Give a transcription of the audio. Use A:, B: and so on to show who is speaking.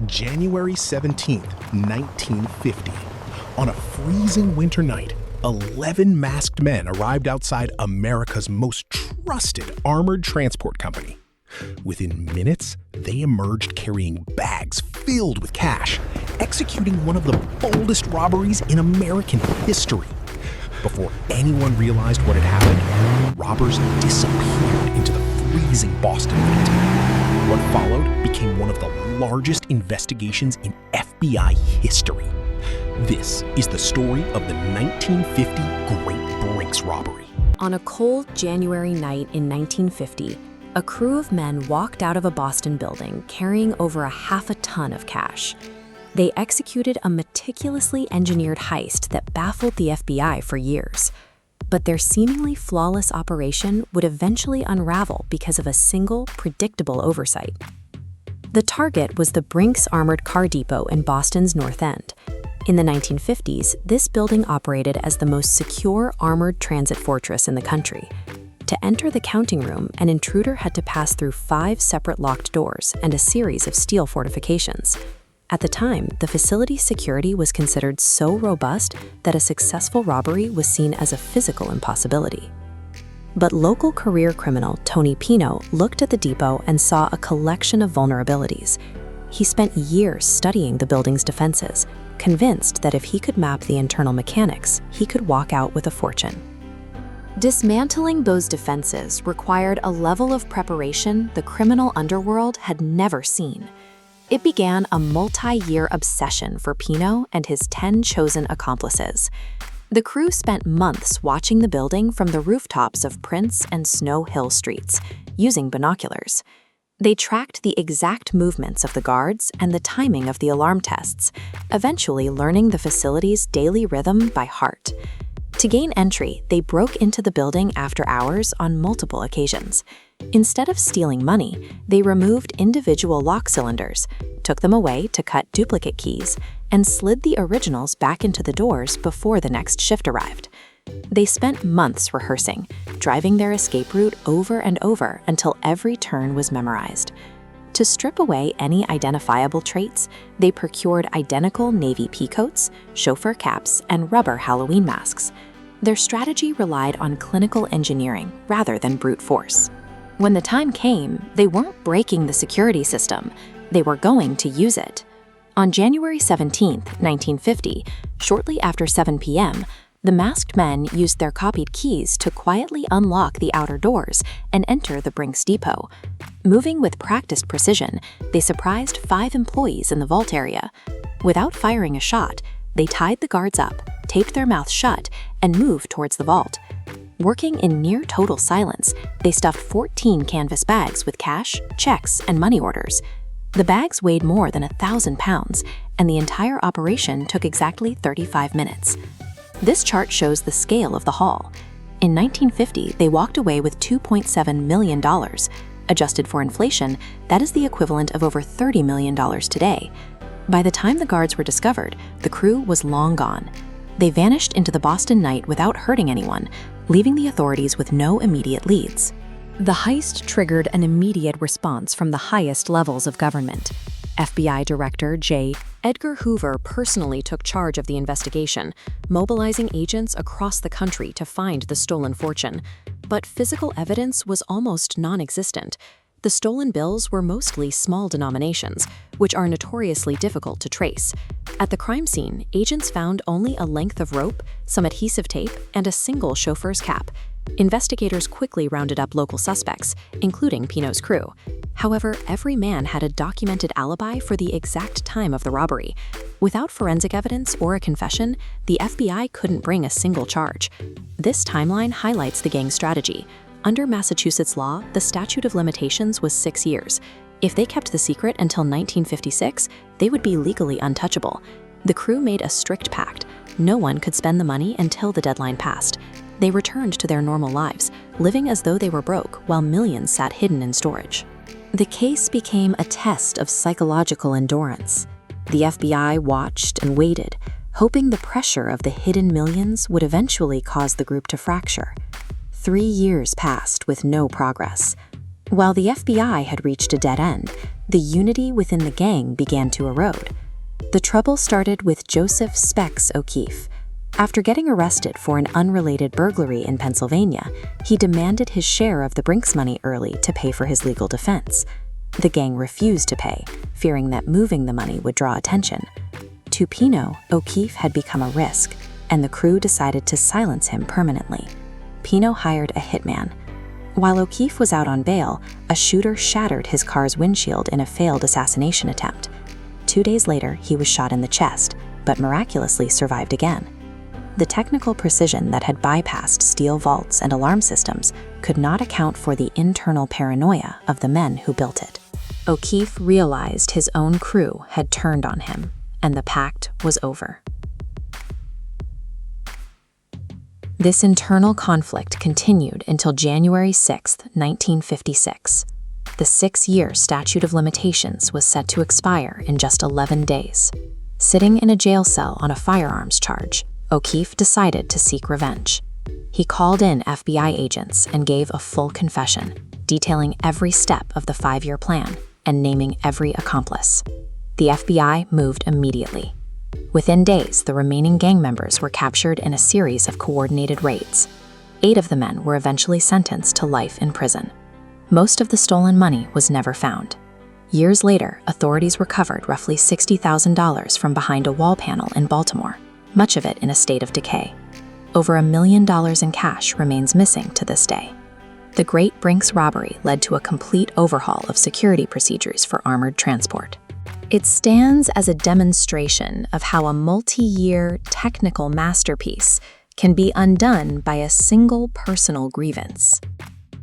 A: January 17th, 1950. On a freezing winter night, 11 masked men arrived outside America's most trusted armored transport company. Within minutes, they emerged carrying bags filled with cash, executing one of the boldest robberies in American history. Before anyone realized what had happened, robbers disappeared into the freezing Boston night. What followed became one of the largest investigations in FBI history. This is the story of the 1950 Great Brink's Robbery.
B: On a cold January night in 1950, a crew of men walked out of a Boston building carrying over half a ton of cash. They executed a meticulously engineered heist that baffled the FBI for years. But their seemingly flawless operation would eventually unravel because of a single, predictable oversight. The target was the Brink's Armored Car Depot in Boston's North End. In the 1950s, this building operated as the most secure armored transit fortress in the country. To enter the counting room, an intruder had to pass through 5 separate locked doors and a series of steel fortifications. At the time, the facility's security was considered so robust that a successful robbery was seen as a physical impossibility. But local career criminal Tony Pino looked at the depot and saw a collection of vulnerabilities. He spent years studying the building's defenses, convinced that if he could map the internal mechanics, he could walk out with a fortune. Dismantling those defenses required a level of preparation the criminal underworld had never seen. It began a multi-year obsession for Pino and his 10 chosen accomplices. The crew spent months watching the building from the rooftops of Prince and Snow Hill streets, using binoculars. They tracked the exact movements of the guards and the timing of the alarm tests, eventually learning the facility's daily rhythm by heart. To gain entry, they broke into the building after hours on multiple occasions. Instead of stealing money, they removed individual lock cylinders, took them away to cut duplicate keys, and slid the originals back into the doors before the next shift arrived. They spent months rehearsing, driving their escape route over and over until every turn was memorized. To strip away any identifiable traits, they procured identical navy peacoats, chauffeur caps, and rubber Halloween masks. Their strategy relied on clinical engineering rather than brute force. When the time came, they weren't breaking the security system, they were going to use it. On January 17, 1950, shortly after 7 p.m., the masked men used their copied keys to quietly unlock the outer doors and enter the Brink's depot. Moving with practiced precision, they surprised 5 employees in the vault area. Without firing a shot, they tied the guards up, taped their mouths shut, and moved towards the vault. Working in near total silence, they stuffed 14 canvas bags with cash, checks, and money orders. The bags weighed more than 1,000 pounds, and the entire operation took exactly 35 minutes. This chart shows the scale of the haul. In 1950, they walked away with $2.7 million. Adjusted for inflation, that is the equivalent of over $30 million today. By the time the guards were discovered, the crew was long gone. They vanished into the Boston night without hurting anyone, leaving the authorities with no immediate leads. The heist triggered an immediate response from the highest levels of government. FBI Director J. Edgar Hoover personally took charge of the investigation, mobilizing agents across the country to find the stolen fortune. But physical evidence was almost non-existent. The stolen bills were mostly small denominations, which are notoriously difficult to trace. At the crime scene, agents found only a length of rope, some adhesive tape, and a single chauffeur's cap. Investigators quickly rounded up local suspects, including Pino's crew. However, every man had a documented alibi for the exact time of the robbery. Without forensic evidence or a confession, the FBI couldn't bring a single charge. This timeline highlights the gang's strategy. Under Massachusetts law, the statute of limitations was 6 years. If they kept the secret until 1956, they would be legally untouchable. The crew made a strict pact. No one could spend the money until the deadline passed. They returned to their normal lives, living as though they were broke while millions sat hidden in storage. The case became a test of psychological endurance. The FBI watched and waited, hoping the pressure of the hidden millions would eventually cause the group to fracture. 3 years passed with no progress. While the FBI had reached a dead end, The unity within the gang began to erode. The trouble started with Joseph Specs O'Keefe. After getting arrested for an unrelated burglary in Pennsylvania, he demanded his share of the Brink's money early to pay for his legal defense. The gang refused to pay, fearing that moving the money would draw attention. To Pino, O'Keefe had become a risk, and the crew decided to silence him permanently. Pino hired a hitman. While O'Keefe was out on bail, a shooter shattered his car's windshield in a failed assassination attempt. 2 days later, he was shot in the chest, but miraculously survived again. The technical precision that had bypassed steel vaults and alarm systems could not account for the internal paranoia of the men who built it. O'Keefe realized his own crew had turned on him, and the pact was over. This internal conflict continued until January 6, 1956. The 6-year statute of limitations was set to expire in just 11 days. Sitting in a jail cell on a firearms charge, O'Keefe decided to seek revenge. He called in FBI agents and gave a full confession, detailing every step of the 5-year plan and naming every accomplice. The FBI moved immediately. Within days, the remaining gang members were captured in a series of coordinated raids. 8 of the men were eventually sentenced to life in prison. Most of the stolen money was never found. Years later, authorities recovered roughly $60,000 from behind a wall panel in Baltimore, much of it in a state of decay. Over $1 million in cash remains missing to this day. The Great Brink's robbery led to a complete overhaul of security procedures for armored transport. It stands as a demonstration of how a multi-year technical masterpiece can be undone by a single personal grievance.